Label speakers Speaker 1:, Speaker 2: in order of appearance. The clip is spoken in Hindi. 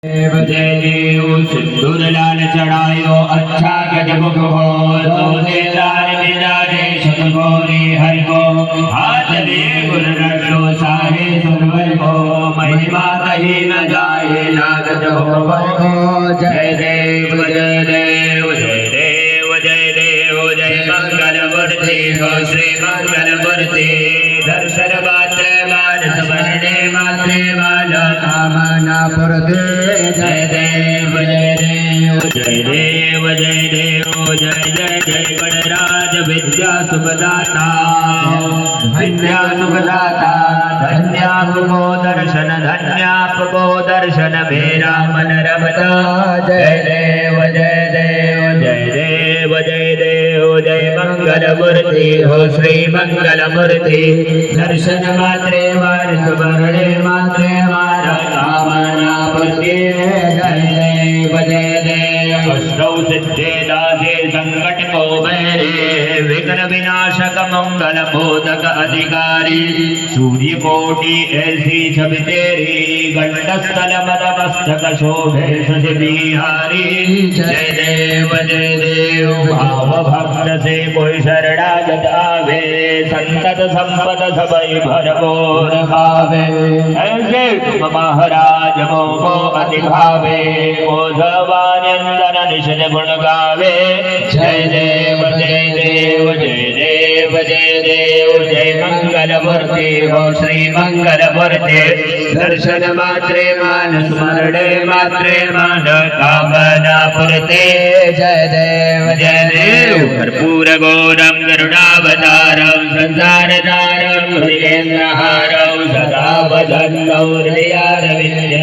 Speaker 1: देव जय देव सिंदूर लाल चढ़ायो अच्छा गजमुख हो तो लाल विराजे शतगोरी हरि को हाथ दे गुर रटो साहे सुरवर को महिमा कही न जाए नागत हो जय देव जय देव जय देव जय देव जय मंगल मूर्ति हो श्री मंगल मूर्ति दर्शन मात्र मान स्मरणे मात्र मान कामना पुरते जय देव जय देव जय देव जय देव जय जय जय गणराज विद्या सुखदाता विद्या सुखदाता धन्यापको दर्शन धन्यापको दर्शन मेरा मन रमता जय देव जय देव जय देव जय देव जय मंगल मूर्ति हो श्री मंगल मूर्ति दर्शन मात्रे वार सुवरणे मात्रे मारा कामना पूर्ति जय देव जय देव अष्टौ सिद्धे दासे संकट को मेरे विघ्न विनाशक मंगल बोधक अधिकारी सूर्य कोटि ऐसी छवि तेरी घंटस्थल मद मस्तक शोभे शशि बिहारी जय देव भाव भक्त से कोई शरणागत आवे संतत संपद सबई भरपूर भावे ऐसे तुम महाराज मोको अति भावे ओझवान्यंदन निश्चय गुण गावे जय देव जय देव जय देव जय देव जय मंगल मूर्ति हो श्री मंगल मूर्ति दर्शन मात्रे मान स्मरणे मात्रे मान कामना पूर्ते जय देव कर्पूर गौरम गरुडावतारम संसारतारम हृदयेन्द्रहारम सदा भजन्तो हृदयारविन्दे